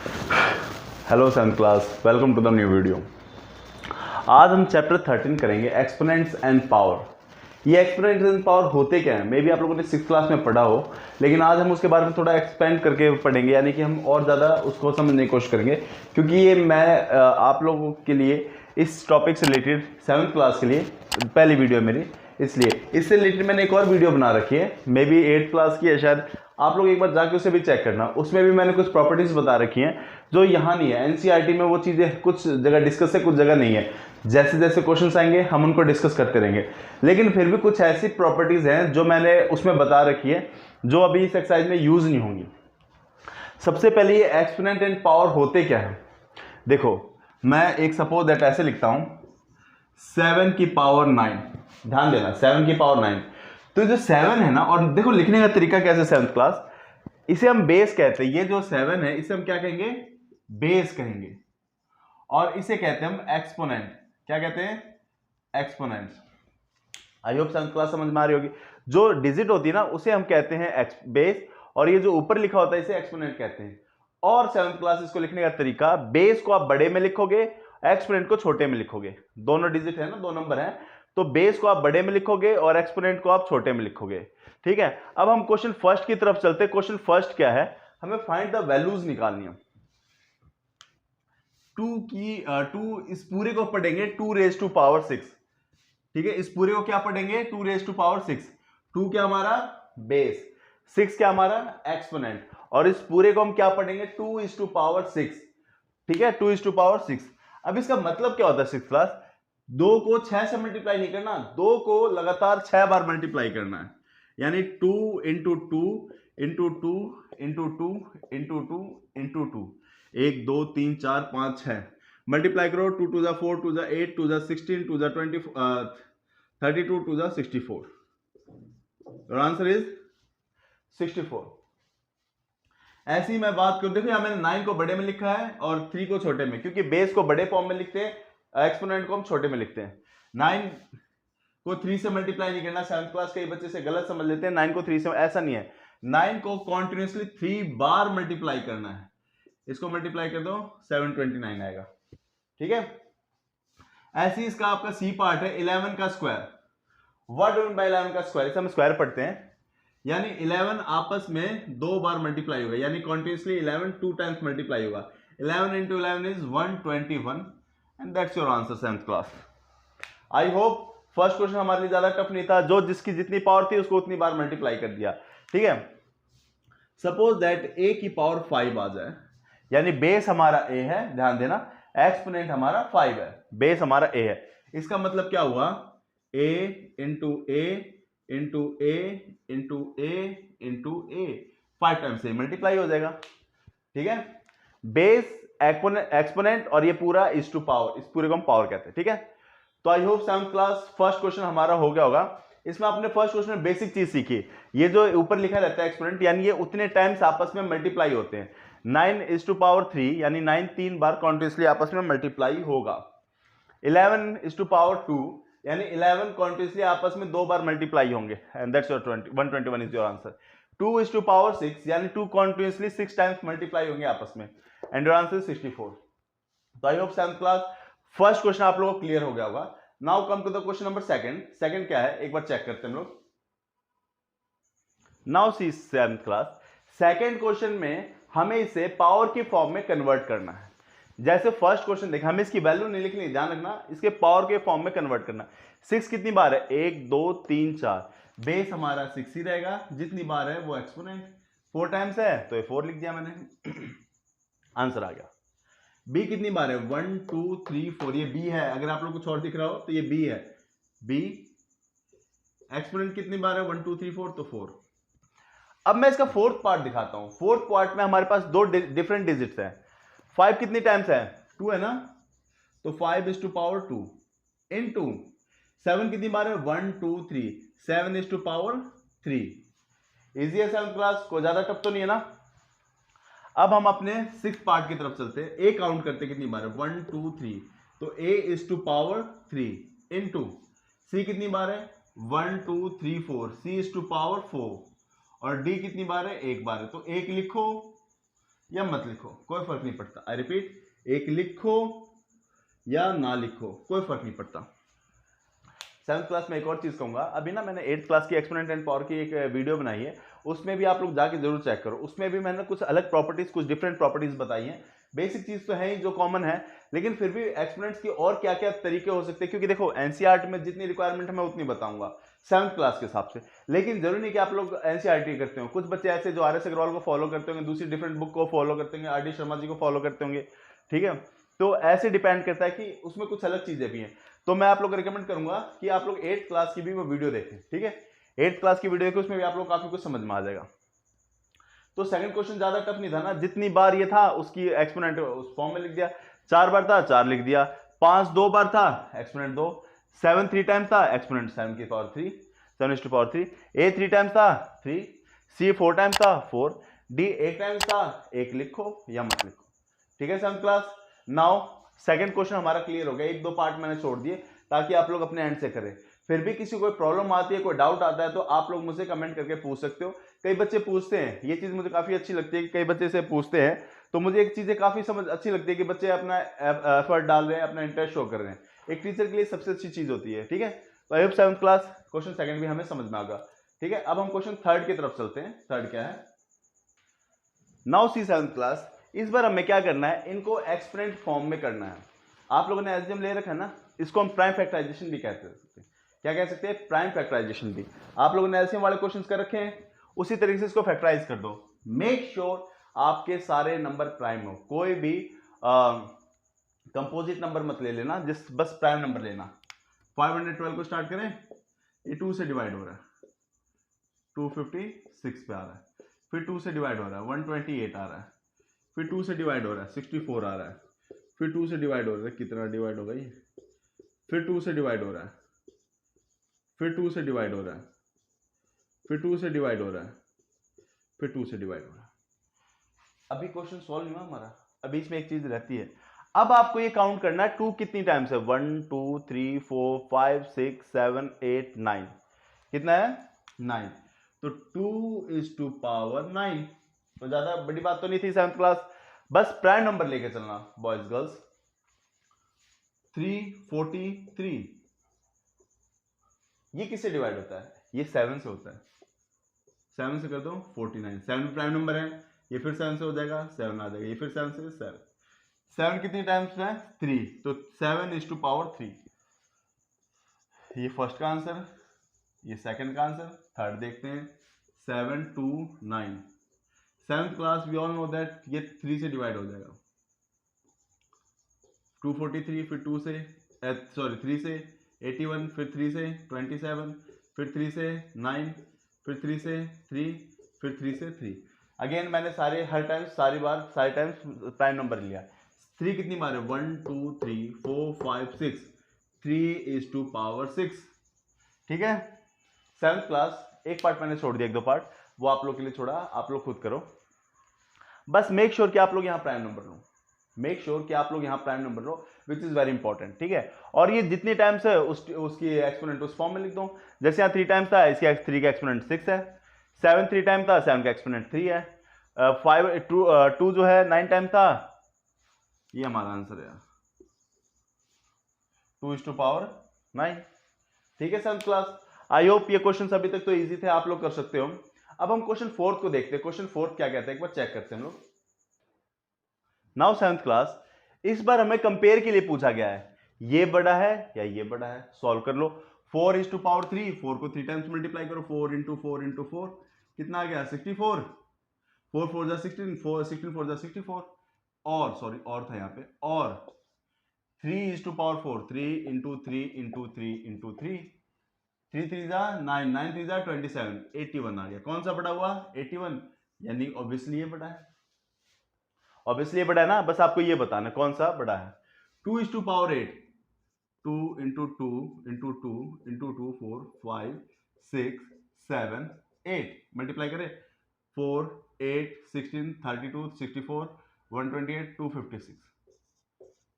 Hello seventh class, welcome to the new video. आज हम chapter 13 करेंगे एक्सपोनेंट्स एंड पावर। ये एक्सपोनेंट्स एंड पावर होते क्या हैं, मे बी आप लोगों ने 6th क्लास में पढ़ा हो, लेकिन आज हम उसके बारे में थोड़ा एक्सपेंड करके पढ़ेंगे, यानी कि हम और ज़्यादा उसको समझने की कोशिश करेंगे, क्योंकि ये मैं आप लोगों के लिए इस टॉपिक से रिलेटेड 7th क्लास के लिए पहली वीडियो है मेरी, इसलिए इससे रिलेटेड मैंने एक और वीडियो बना रखी है, मे बी 8th क्लास की है शायद। आप लोग एक बार जाके उसे भी चेक करना, उसमें भी मैंने कुछ प्रॉपर्टीज बता रखी हैं जो यहाँ नहीं है। एनसीईआरटी में वो चीज़ें कुछ जगह डिस्कस है, कुछ जगह नहीं है। जैसे जैसे क्वेश्चंस आएंगे हम उनको डिस्कस करते रहेंगे, लेकिन फिर भी कुछ ऐसी प्रॉपर्टीज हैं जो मैंने उसमें बता रखी है जो अभी इस एक्सरसाइज में यूज नहीं होंगी। सबसे पहले ये एक्सपोनेंट एंड पावर होते क्या है, देखो मैं एक सपोज दैट ऐसे लिखता हूं 7 की पावर 9। ध्यान देना 7 की पावर 9। तो जो 7 है ना, और देखो लिखने का तरीका कैसे 7th क्लास, इसे हम बेस कहते हैं। ये जो 7 है इसे हम क्या कहेंगे, बेस कहेंगे, और इसे कहते हैं हम एक्सपोनेंट। क्या कहते हैं, एक्सपोनेंट। आई होप 7th क्लास समझ में आ रही होगी। जो डिजिट होती है ना उसे हम कहते हैं बेस, और ये जो ऊपर लिखा होता है इसे एक्सपोनेंट कहते हैं। और 7th क्लास इसको लिखने का तरीका, बेस को आप बड़े में लिखोगे, एक्सपोनेंट को छोटे में लिखोगे। दोनों डिजिट है ना, दो नंबर है, तो बेस को आप बड़े में लिखोगे और एक्सपोनेंट को आप छोटे में लिखोगे। ठीक है, अब हम क्वेश्चन फर्स्ट की तरफ चलते हैं। क्वेश्चन फर्स्ट क्या है, हमें फाइंड द वैल्यूज निकालनी है। 2 इस पूरे को पढ़ेंगे 2 रेज टू पावर 6। ठीक है, इस पूरे को क्या पढ़ेंगे, 2 रेज टू पावर 6। 2 क्या हमारा बेस, 6 क्या हमारा एक्सपोनेंट, और इस पूरे को हम क्या पढ़ेंगे 2 इज टू पावर 6। ठीक है, 2 इज टू पावर 6। अब इसका मतलब क्या होता है 6th क्लास, 2 को 6 से मल्टीप्लाई नहीं करना, 2 को लगातार 6 बार मल्टीप्लाई करना है। यानी 2 into 2 into 2 into 2 into 2 into 2, 1 2 3 4 5 6 multiply करो। 2 to 4 to 8 to 16 to 20 32 to 64। Your answer is 64। ऐसी ही मैं बात करूं, देखो यहां मैंने 9 को बड़े में लिखा है और 3 को छोटे में, क्योंकि बेस को बड़े फॉर्म में लिखते हैं, एक्सपोनेंट को हम छोटे में लिखते हैं। 9 को 3 से मल्टीप्लाई नहीं करना, 7th क्लास के बच्चे से गलत समझ लेते हैं। 9 को 3 से, ऐसा नहीं है, 9 को कॉन्टिन्यूसली 3 बार मल्टीप्लाई करना है। इसको मल्टीप्लाई कर दो 729 आएगा। ठीक है, ऐसे ही इसका आपका सी पार्ट है 11 का square. What do mean by 11 का स्क्वायर, इसे हम स्क्वायर पढ़ते हैं, यानी 11 आपस में 2 बार मल्टीप्लाई होगा, यानी कॉन्टिन्यूसली 11 2 टाइम्स मल्टीप्लाई होगा। 11 into 11 is 121 and that's your answer 7th class. I hope first question हमारे लिए ज्यादा टफ नहीं था, जो जिसकी जितनी पावर थी उसको उतनी बार मल्टीप्लाई कर दिया। ठीक है, सपोज दैट a की पावर 5 आ जाए, यानी बेस हमारा a है, ध्यान देना, एक्सपोनेंट हमारा 5 है, बेस हमारा a है। इसका मतलब क्या हुआ, a into a into a into a into a, 5 times से मल्टीप्लाई हो जाएगा। ठीक है, बेस एक्सपोनेंट और ये पूरा इज टू पावर, इस पूरे को हम पावर कहते हैं। ठीक है, तो I hope 7th class first question हमारा हो गया होगा। इसमें आपने फर्स्ट क्वेश्चन में बेसिक चीज सीखी, ये जो ऊपर लिखा रहता है एक्सपोनेंट, यानी ये उतने टाइम्स आपस में मल्टीप्लाई होते हैं। 9 इज टू पावर 3, यानी 9 3 बार कॉन्टिन्यूसली आपस में मल्टीप्लाई होगा। 11 इज टू पावर 2, यानी 11 कॉन्टिन्यूसली आपस में 2 बार मल्टीप्लाई होंगे, and that's your 121 is your answer. 2 is to power 6, यानी 2 कॉन्टिन्यूसली 6 टाइम्स मल्टीप्लाई होंगे आपस में, एंड योर आंसर 64। तो I hope 7th class first question आप लोगों को क्लियर हो गया होगा। Now come to the question number second. Second क्या है, एक बार चेक करते हैं हम लोग। Now see 7th class, second question में हमें इसे पावर की फॉर्म में कन्वर्ट करना है। जैसे फर्स्ट क्वेश्चन देखा, हमें इसकी वैल्यू नहीं लिखनी, ध्यान रखना, इसके पावर के फॉर्म में कन्वर्ट करना। 6 कितनी बार है, 1 2 3 4, बेस हमारा 6 ही रहेगा, जितनी बार है वो एक्सपोनेंट, 4 टाइम्स है तो ये 4 लिख दिया मैंने, आंसर आ गया। बी कितनी बार है, 1 2 3 4, ये बी है, अगर आप लोग कुछ और दिख रहा हो तो ये बी है। बी एक्सपोनेंट कितनी बार है, 1 2 3 4, तो 4। अब मैं इसका फोर्थ पार्ट दिखाता हूं। फोर्थ पार्ट में हमारे पास 2 डिफरेंट डिजिट्स हैं। 5 कितनी टाइम्स है, 2 है ना, तो 5 इज टू पावर 2 इनटू 7 कितनी बार है, 1 2 3, 7 इज टू पावर 3। इजी है 7th क्लास को, ज्यादा टफ तो नहीं है ना। अब हम अपने 6th पार्ट की तरफ चलते हैं। ए काउंट करते कितनी बार है, 1 2 3, तो ए इज टू पावर 3 इनटू सी कितनी बार है, 1 2 3 4, सी इज टू पावर 4, और डी कितनी बार है, एक बार है, तो एक लिखो या मत लिखो, कोई फर्क नहीं पड़ता। आई रिपीट, एक लिखो या ना लिखो, कोई फर्क नहीं पड़ता। 7th क्लास में एक और चीज कहूंगा, अभी ना मैंने 8th क्लास की एक्सपोनेंट एंड पावर की एक वीडियो बनाई है, उसमें भी आप लोग जाके जरूर चेक करो। उसमें भी मैंने कुछ अलग प्रॉपर्टीज, कुछ डिफरेंट प्रॉपर्टीज बताई हैं। बेसिक चीज तो है ही जो कॉमन है, लेकिन फिर भी एक्सपोनेंट्स की और क्या क्या तरीके हो सकते हैं, क्योंकि देखो एनसीईआरटी में जितनी रिक्वायरमेंट है मैं उतनी बताऊंगा 7th क्लास के हिसाब से। लेकिन जरूरी नहीं कि आप लोग एनसीईआरटी करते हो, कुछ बच्चे ऐसे जो आर एस अग्रवाल को फॉलो करते होंगे, दूसरी डिफरेंट बुक को फॉलो करते होंगे, आर डी शर्मा जी को फॉलो करते होंगे, ठीक है। तो ऐसे डिपेंड करता है कि उसमें कुछ अलग चीजें भी हैं। तो मैं आप लोग को रिकमेंड करूंगा कि आप लोग 8th क्लास की भी वो वीडियो देखें, ठीक है। 8th क्लास की वीडियो देखो, उसमें भी आप लोग काफी कुछ समझ में आ जाएगा। तो सेकंड क्वेश्चन ज्यादा टफ नहीं था ना, जितनी बार ये था उसकी एक्सपोनेंट उस फॉर्म में लिख दिया। 4 बार था 4 लिख दिया, 5 2 बार था एक्सपोनेंट 2, 7 3 टाइम्स था एक्सपोनेंट 7 की power 3, 7 to power 3, A 3 times था 3, सी 4 टाइम्स था 4, डी 1 टाइम्स था 1 लिखो या मत लिखो, ठीक है 7th class. Now second question हमारा क्लियर हो गया, एक दो पार्ट मैंने छोड़ दिए ताकि आप लोग अपने एंड से करें। फिर भी किसी को कोई प्रॉब्लम आती है, कोई डाउट आता है, तो आप लोग मुझसे कमेंट करके पूछ सकते हो। कई बच्चे पूछते हैं, ये चीज मुझे काफी अच्छी लगती है कि कई बच्चे से पूछते हैं, तो मुझे एक चीजें काफी समझ अच्छी लगती है कि बच्चे अपना एफर्ट डाल रहे हैं, अपना इंटरेस्ट शो कर रहे हैं। एक टीचर के लिए सबसे अच्छी चीज होती है, ठीक है। तो I hope 7th class question second भी हमें समझ में आ गया, ठीक है। अब हम क्वेश्चन थर्ड की तरफ चलते हैं। थर्ड क्या है, नाउ सी 7th क्लास, इस बार हमें क्या करना है, इनको एक्सपोनेंट फॉर्म में करना है। आप लोगों ने एलसीएम ले रखा है ना, इसको हम प्राइम फैक्टराइजेशन भी कहते हैं। क्या कह सकते हैं, प्राइम फैक्टराइजेशन भी। आप लोगों ने एलसीएम वाले क्वेश्चंस कर रखे हैं, उसी तरीके से इसको फैक्टराइज कर दो। मेक श्योर आपके सारे नंबर प्राइम हो, कोई भी कंपोजिट नंबर मत ले लेना, जिस बस प्राइम नंबर लेना। 512 को स्टार्ट करें, ये 2 से डिवाइड हो रहा है, 256 पे आ रहा है, फिर 2 से डिवाइड हो रहा है 128 आ रहा है, फिर 2 से डिवाइड हो रहा है 64 आ रहा है, फिर 2 से डिवाइड हो रहा है, कितना डिवाइड होगा ये, फिर 2 से डिवाइड हो रहा है, फिर 2 से डिवाइड हो रहा है, फिर 2 से डिवाइड हो रहा है, फिर 2 से डिवाइड हो रहा है। अभी क्वेश्चन सॉल्व नहीं हुआ हमारा, अभी इसमें एक चीज रहती है। अब आपको ये काउंट करना है 2 कितनी टाइम्स है, 1 2 3 4 5 6 7 8 9, कितना है 9। तो 2 इज टू पावर 9, तो ज्यादा बड़ी बात तो नहीं थी 7th क्लास। बस प्राइम नंबर लेके चलना बॉयज गर्ल्स। 343, ये किससे डिवाइड होता है, ये 7 से होता है। 7 से कर दो 49, 7 प्राइम नंबर है, ये फिर 7 से हो जाएगा, 7 आ जाएगा, ये फिर 7 से 7, 7 कितनी टाइम्स है 3, तो 7 इज टू पावर 3। ये फर्स्ट का आंसर, ये सेकंड का आंसर, थर्ड देखते हैं 7 2 9। 7th class we all know that ये 3 से डिवाइड हो जाएगा, 243, फिर 2 से सॉरी 3 से 81, फिर 3 से 27, फिर 3 से 9, फिर 3 से 3, फिर 3 से 3। अगेन मैंने हर टाइम सारी टाइम्स प्राइम नंबर लिया। 3 कितनी बार है, 1 2 3 4 5 6, 3 इज टू पावर 6, ठीक है। 7th क्लास एक पार्ट मैंने छोड़ दिया, एक दो पार्ट वो आप लोग के लिए छोड़ा, आप लोग खुद करो। बस मेक श्योर कि आप लोग यहाँ प्राइम नंबर लो, मेक श्योर कि आप लोग यहाँ prime number low, which is very important, ठीक है। और ये जितनी टाइम्स है उसकी एक्सपोनेंट उस फॉर्म में लिख दो। जैसे यहाँ 3 टाइम्स था, इसके 3 का एक्सपोनेंट 6 है, 7 3 टाइम था, 7 का एक्सपोनेंट 3 है, 2 जो है 9 टाइम था, ये हमारा आंसर है 2 इज टू पावर 9, ठीक है 7th क्लास। आई होप ये क्वेश्चन अभी तक तो इजी थे, आप लोग कर सकते हो। अब हम क्वेश्चन 4th को देखते हैं, क्वेश्चन 4th क्या कहते हैं एक बार चेक करते हैं हम लोग। नाउ 7th क्लास, इस बार हमें कंपेयर के लिए पूछा गया है, ये बड़ा है या ये बड़ा है, सॉल्व कर लो। 4 इज टू पावर 3, 4 को 3 टाइम्स मल्टीप्लाई करो, 4 इंटू 4 इंटू 4 कितना आ गया 64, 4 4 जा 16, 4 16 4 जा 64, और सॉरी और था यहाँ पे, और 3 is to power 4, 3 into 3 into 3 into 3, 3 3 जा 9, 9 3 जा 27, 81 आ गया। कौन सा बड़ा हुआ 81, यानी ऑब्वियसली ये बड़ा है, ऑब्वियसली बड़ा है ना, बस आपको ये बताना कौन सा बड़ा है। 2 is to power 8, 2 into 2 into 2 into 2 4 5 6 7 8, multiply करें 4 8 16 32 64 128 256,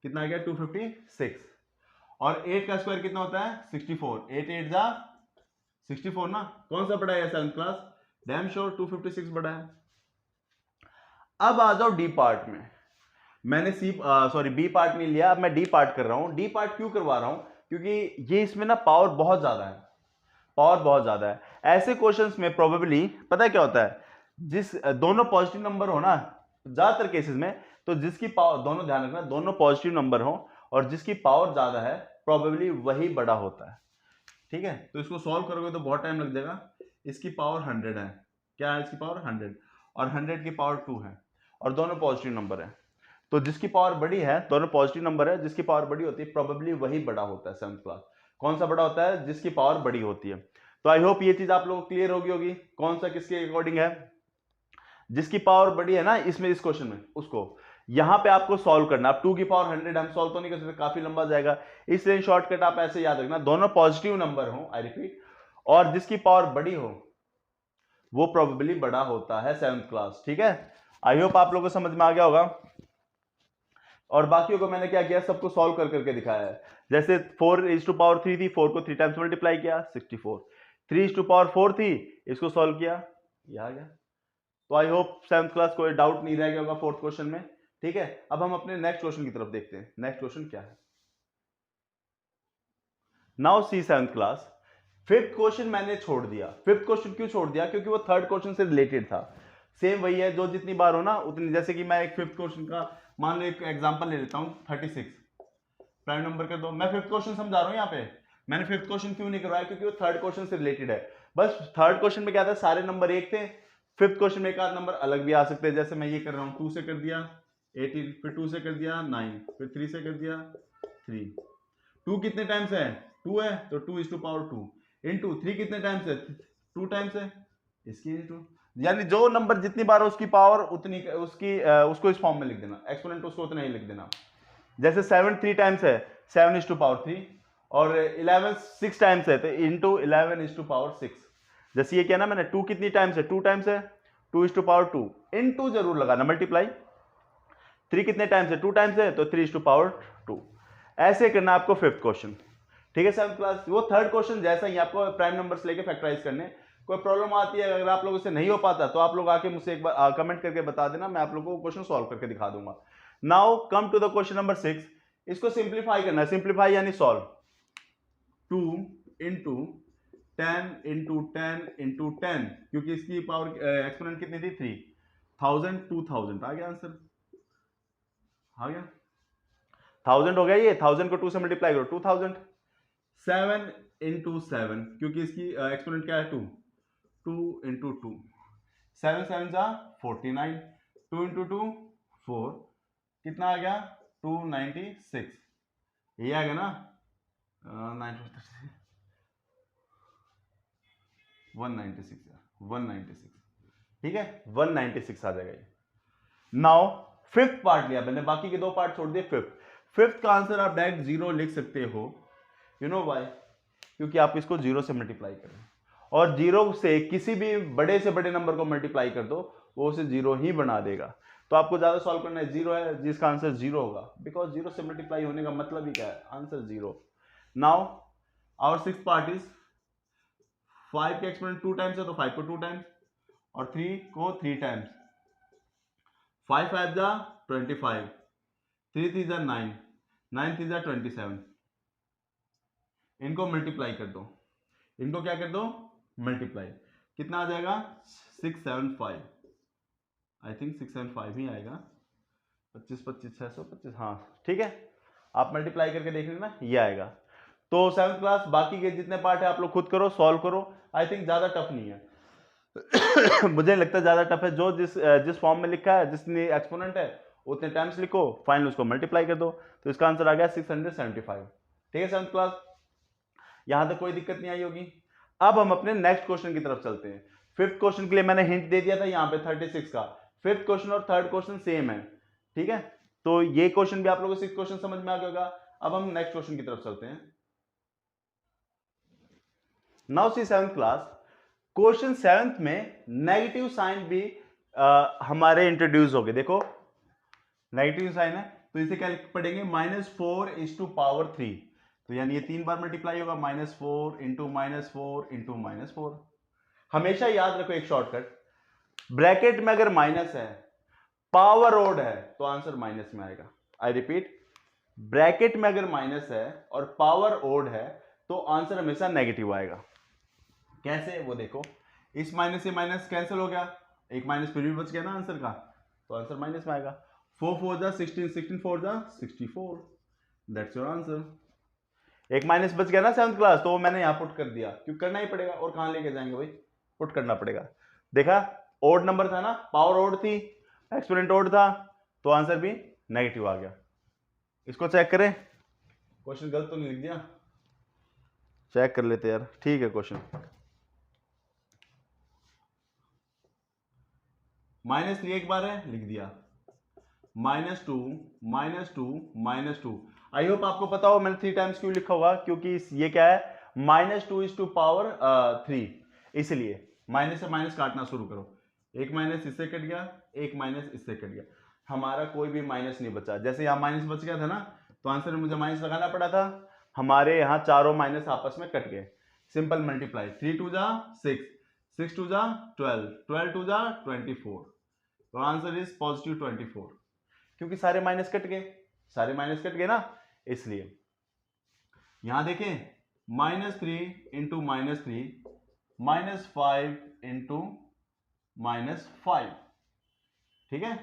कितना आ गया 256। और 8 का स्क्वायर कितना होता है 64, 8 8 जा 64 ना, कौन सा बड़ा है 7th क्लास, डैम श्योर 256 बड़ा है। अब आ जाओ डी पार्ट में। मैंने बी पार्ट नहीं लिया, अब मैं डी पार्ट कर रहा हूं। डी पार्ट क्यों करवा रहा हूं? क्योंकि ये इसमें ना पावर बहुत ज्यादा है, पावर बहुत ज्यादा है। ऐसे क्वेश्चंस में प्रोबेबली पता है क्या होता है, जिस दोनों पॉजिटिव नंबर हो ना ज्यादातर केसेस में, तो जिसकी पावर, दोनों ध्यान रखना, दोनों पॉजिटिव नंबर हो और जिसकी पावर ज्यादा है प्रोबेबली वही बड़ा होता है। ठीक है, तो इसको सॉल्व करोगे तो बहुत टाइम लग जाएगा। इसकी पावर 100 है, क्या है इसकी पावर 100, और 100 की पावर 2 है, और दोनों पॉजिटिव नंबर है। तो जिसकी पावर बड़ी है, दोनों पॉजिटिव नंबर है, जिसकी पावर बड़ी होती है प्रोबेबली वही बड़ा होता है 7th क्लास। कौन सा बड़ा होता है? जिसकी पावर बड़ी होती है। तो आई होप ये चीज आप लोगों को क्लियर होगी कौन सा किसके अकॉर्डिंग है। जिसकी पावर बड़ी है ना इसमें, इस क्वेश्चन में, उसको यहां पे आपको सॉल्व करना। अब 2 की पावर 100 हम सॉल्व तो नहीं कर सकते, काफी लंबा जाएगा, इसलिए शॉर्टकट आप ऐसे याद रखना, दोनों पॉजिटिव नंबर हो, आई रिपीट, और जिसकी पावर बड़ी हो वो प्रोबेबली बड़ा होता है 7th क्लास। ठीक है, आई होप आप लोगों को समझ में आ गया होगा। और बाकियों को मैंने क्या किया, सबको सॉल्व कर करके दिखाया है। जैसे 4 थी, 4 को 3 टाइम्स मल्टीप्लाई किया 64, 3 थी, इसको सॉल्व किया, ये आ गया। तो आई होप 7th क्लास कोई डाउट नहीं रह गया होगा 4th क्वेश्चन में। ठीक है, अब हम अपने नेक्स्ट क्वेश्चन की तरफ देखते हैं। नेक्स्ट क्वेश्चन क्या है? Now see 7th class, 5th question मैंने छोड़ दिया। 5th क्वेश्चन क्यों छोड़ दिया? क्योंकि वो 3rd क्वेश्चन से रिलेटेड था। सेम वही है, जो जितनी बार हो ना उतनी, जैसे कि मैं एक 5th क्वेश्चन का मान लो एक एग्जांपल ले लेता हूं, 36 प्राइम नंबर कर दो। मैं 5th क्वेश्चन समझा रहा हूं यहाँ पे। मैंने 5th क्वेश्चन क्यों नहीं करवाया? क्योंकि वो 3rd क्वेश्चन से रिलेटेड है। बस 3rd क्वेश्चन में क्या था, सारे नंबर एक थे। 5th क्वेश्चन में एक आध नंबर अलग भी आ सकते हैं, जैसे मैं ये कर रहा हूँ, 2 से कर दिया 18, फिर 2 से कर दिया 9, फिर 3 से कर दिया 3। 2 कितने टाइम्स है? 2 है, तो 2:2 इंटू 3 कितने टाइम्स है? 2 टाइम्स है, इसकी इंटू, यानी जो नंबर जितनी बार उसकी पावर उतनी उसकी उसको इस फॉर्म में लिख देना, एक्सपोनेंट उसको उतना ही लिख देना। जैसे 7 3 टाइम्स है, 7:3, और 11 6 टाइम्स है, तो इंटू 11:6। जैसे ये क्या ना, मैंने 2 कितनी टाइम्स है? 2 टाइम्स है, 2:2 इंटू जरूर लगाना, मल्टीप्लाई। 3 कितने टाइम्स है? 2 टाइम्स है, तो 3:2। ऐसे करना आपको 5th क्वेश्चन। ठीक है 7th क्लास, वो 3rd क्वेश्चन जैसा ही आपको प्राइम नंबर्स लेके फैक्टराइज करने। कोई प्रॉब्लम आती है, अगर आप लोगों से नहीं हो पाता तो आप लोग आके मुझसे एक बार कमेंट करके बता देना, मैं आप लोगों को क्वेश्चन सॉल्व करके दिखा दूंगा। Now come to the question number 6। इसको सिंप्लीफाई करना है, सिंप्लीफाई यानी सॉल्व। 2 इंटू 10 क्योंकि इसकी पावर एक्सपोनेंट कितनी थी? 3, 1000 2000 आ गया आंसर, आ गया 1000 हो गया। ये 1000 को 2 से मल्टीप्लाई करो 2000। 7 इंटू 7 क्योंकि इसकी एक्सपोनेंट क्या है? 2, 2 इंटू 2, 7 7 जा 49, 2 इंटू 2 4, कितना आ गया? 296, ये आ गया ना 196। ठीक है 196 आ जाएगा ये। नाउ 5th पार्ट लिया मैंने, बाकी के 2 पार्ट छोड़ दिए। 5th का आंसर आप डायरेक्ट 0 लिख सकते हो। You know why? क्योंकि आप इसको 0 से मल्टीप्लाई करें, और 0 से किसी भी बड़े से बड़े नंबर को मल्टीप्लाई कर दो, वो उसे 0 ही बना देगा। तो आपको ज्यादा सॉल्व करना है, 0 है जिसका आंसर 0 होगा, बिकॉज 0 से मल्टीप्लाई होने का मतलब ही क्या है? Answer 0। Now our 6th part is 5 के एक्सपोनेंट 2 टाइम्स है, तो 5 को 2 टाइम्स, और 3 को 3 टाइम्स। 5 5 जा 25, 3 3 जा 9, 9 3 जा 27। इनको मल्टीप्लाई कर दो, इनको क्या कर दो? मल्टीप्लाई। कितना आ जाएगा? 675, आई थिंक 675 ही आएगा। 25 25 625, हाँ ठीक है, आप मल्टीप्लाई करके देख लेना, ये आएगा। तो 7th क्लास बाकी के जितने पार्ट है आप लोग खुद करो, सॉल्व करो। आई थिंक ज्यादा टफ नहीं है मुझे लगता है ज्यादा टफ है। जो जिस फॉर्म में लिखा है, जितनी एक्सपोनेंट है उतने टाइम्स लिखो, फाइनल उसको मल्टीप्लाई कर दो, तो इसका आंसर आ गया 675। ठीक है 7th क्लास, यहां तक कोई दिक्कत नहीं आई होगी। अब हम अपने नेक्स्ट क्वेश्चन की तरफ चलते हैं। 5th क्वेश्चन के लिए मैंने हिंट दे दिया था यहाँ पे 36 का। 5th क्वेश्चन और 3rd क्वेश्चन सेम है, ठीक है, तो ये क्वेश्चन भी आप लोगों को 6th क्वेश्चन समझ में आ गया होगा। अब हम नेक्स्ट क्वेश्चन की तरफ चलते हैं। Now see 7th class, question 7th में नेगेटिव साइन भी हमारे इंट्रोड्यूस हो गए। देखो नेगेटिव साइन है, तो इसे क्या पढ़ेंगे? -4 तो यानी ये 3 बार मल्टीप्लाई होगा, -4 इंटू -4 इंटू -4। हमेशा याद रखो एक शॉर्टकट, ब्रैकेट में अगर माइनस है पावर ओड है तो आंसर माइनस में आएगा। आई रिपीट, ब्रैकेट में अगर माइनस है और पावर ओड है तो आंसर हमेशा नेगेटिव आएगा। कैसे, वो देखो, इस माइनस से माइनस कैंसिल हो गया, एक माइनस फिर भी बच गया ना आंसर का, तो आंसर माइनस में आएगा। 4 4 जा 16, 16 4 जा 64, दैट्स योर आंसर। एक माइनस बच गया ना 7th क्लास, तो वो मैंने यहां पुट कर दिया, क्योंकि करना ही पड़ेगा, और कहां लेके जाएंगे भाई, पुट करना पड़ेगा। देखा, ओड नंबर था ना, पावर ओड थी, एक्सपोनेंट ओड था, तो आंसर भी नेगेटिव आ गया। इसको चेक करें, क्वेश्चन गलत तो नहीं लिख दिया, चेक कर लेते यार। ठीक है, क्वेश्चन -3 एक बार है, लिख दिया, -2 -2 -2। आई होप आपको पता हो मैंने 3 टाइम्स क्यों लिखा होगा, क्योंकि ये क्या है, -2 इज टू पावर 3, इसलिए माइनस से माइनस काटना शुरू करो। एक माइनस इससे कट गया, एक माइनस इससे कट गया, हमारा कोई भी माइनस नहीं बचा। जैसे यहाँ माइनस बच गया था ना, तो आंसर में मुझे माइनस लगाना पड़ा था, हमारे यहाँ चारों माइनस आपस में कट गए। सिंपल मल्टीप्लाई, 3 2 जा 6, 6 2 जा 12, 12 2 जा 24, तो आंसर इज पॉजिटिव 24, क्योंकि सारे माइनस कट गए, सारे माइनस कट गए ना, इसलिए। यहां देखें, -3 इंटू -3, -5 इंटू -5, ठीक है।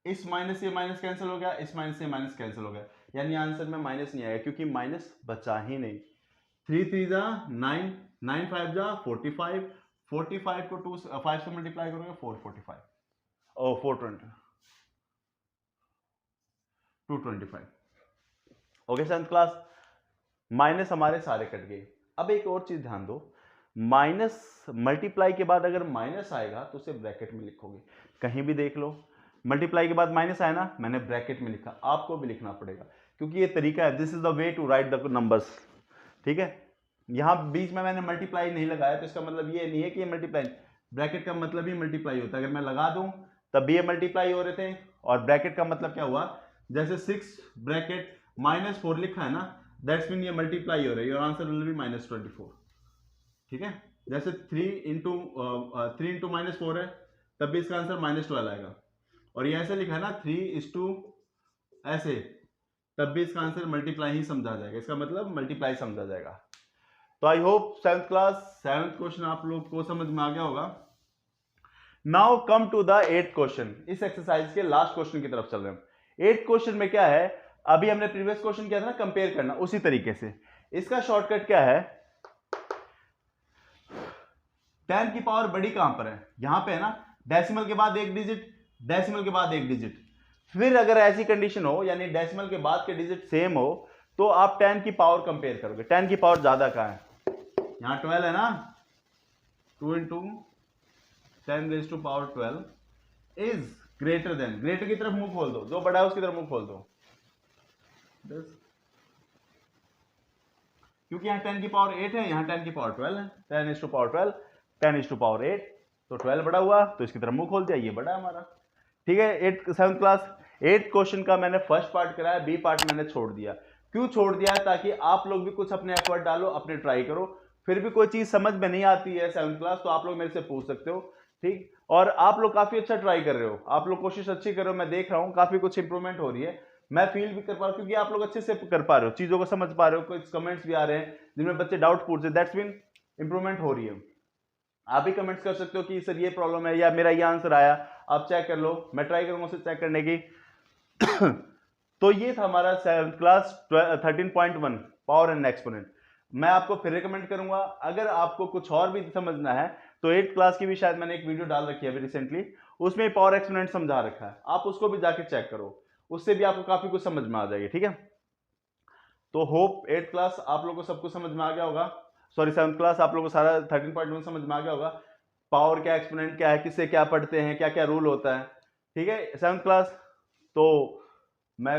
इस माइनस से माइनस कैंसिल हो गया, इस माइनस से माइनस कैंसिल हो गया, यानी आंसर में माइनस नहीं आएगा, क्योंकि माइनस बचा ही नहीं। 3 3 जा 9, 9 5 जा 45, 45 को 5 से मल्टीप्लाई करोगे 445, ओ 420, 225। ओके 7th क्लास, माइनस हमारे सारे कट गए। अब एक और चीज ध्यान दो, माइनस मल्टीप्लाई के बाद अगर माइनस आएगा तो उसे ब्रैकेट में लिखोगे, कहीं भी देख लो, मल्टीप्लाई के बाद माइनस आया ना, मैंने ब्रैकेट में लिखा, आपको भी लिखना पड़ेगा, क्योंकि ये तरीका है, this is the way to write the numbers, ठीक है। यहां बीच में मैंने मल्टीप्लाई नहीं लगाया, तो इसका मतलब ये नहीं है कि ये मल्टीप्लाई, ब्रैकेट का मतलब ही मल्टीप्लाई होता है, अगर मैं लगा दूं तब भी ये मल्टीप्लाई हो रहे थे, और ब्रैकेट का मतलब क्या हुआ, जैसे 6 ब्रैकेट -4 लिखा है ना, दैट्स मीन ये मल्टीप्लाई हो रही है, और आंसर विल बी -24, ठीक है। जैसे 3 इंटू -4 है, तब भी इसका आंसर -12 आएगा, और ये ऐसे लिखा है ना 3 ऐसे, तब भी इसका आंसर मल्टीप्लाई ही समझा जाएगा, इसका मतलब मल्टीप्लाई समझा जाएगा। तो I hope 7th class 7th question आप लोग को समझ में आ गया होगा। Now come to the 8th question, इस एक्सरसाइज के लास्ट क्वेश्चन की तरफ चल रहे हैं। 8th क्वेश्चन में क्या है, अभी हमने प्रीवियस क्वेश्चन किया था ना, कंपेयर करना, उसी तरीके से इसका शॉर्टकट क्या है, 10 की पावर बड़ी कहां पर है, यहां पे है ना, डेसिमल के बाद एक डिजिट, डेसिमल के बाद एक डिजिट, फिर अगर ऐसी कंडीशन हो, यानी डेसिमल के बाद के डिजिट सेम हो, तो आप 10 की पावर कंपेयर करोगे। 10 की पावर ज्यादा कहां है, यहां 12 है ना, 2 into 10⁻12 is greater than, greater की तरफ मुंह खोल दो, जो बड़ा है उसकी तरफ मुंह खोल दो, क्योंकि यहां 10 की पावर 8 है, यहां 10 की पावर 12 है, 10⁻12 10⁻8, तो 12 बड़ा हुआ, तो इसकी तरफ मुंह खोल दिया, ये बड़ा है हमारा, ठीक है। 7th क्लास 8th क्वेश्चन का मैंने फर्स्ट पार्ट कराया, बी पार्ट मैंने छोड़ दिया। क्यों छोड़ दिया, ताकि आप लोग भी कुछ अपने एफर्ट डालो, अपने ट्राई करो, फिर भी कोई चीज समझ में नहीं आती है 7th क्लास, तो आप लोग मेरे से पूछ सकते हो, ठीक। और आप लोग काफी अच्छा ट्राई कर रहे हो, आप लोग कोशिश अच्छी कर रहे हो, मैं देख रहा हूँ काफी कुछ इंप्रूवमेंट हो रही है, मैं फील भी कर पा रहा हूँ, क्योंकि आप लोग अच्छे से कर पा रहे हो, चीजों को समझ पा रहे हो, कुछ कमेंट्स भी आ रहे हैं जिनमें बच्चे डाउट पूछ रहे, दैट्स मीन इंप्रूवमेंट हो रही है। आप भी कमेंट्स कर सकते हो कि सर ये प्रॉब्लम है, या मेरा ये आंसर आया, आप चेक कर लो, मैं ट्राई करूंगा उसे चेक करने की। तो ये था हमारा 7th class 13.1 power and exponent. मैं आपको फिर रिकमेंड करूंगा, अगर आपको कुछ और भी समझना है तो 8th क्लास की भी शायद मैंने एक वीडियो डाल रखी है अभी रिसेंटली, उसमें पावर एक्सपोनेंट समझा रखा है, आप उसको भी जाके चेक करो, उससे भी आपको काफी कुछ समझ में आ जाएगी, ठीक है। तो होप 8th क्लास आप लोगों को सब कुछ समझ में आ गया होगा, सॉरी 7th क्लास आप लोगों को सारा 13.1 समझ में आ गया होगा, पावर क्या, एक्सपोनेंट क्या है, किससे क्या पढ़ते हैं, क्या क्या रूल होता है, ठीक है 7th क्लास। तो मैं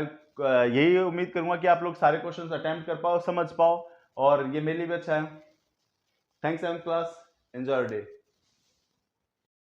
यही उम्मीद करूंगा कि आप लोग सारे क्वेश्चंस अटेम्प्ट कर पाओ, समझ पाओ, और ये मेरे लिए भी अच्छा है। Thanks 7th class, enjoy your day.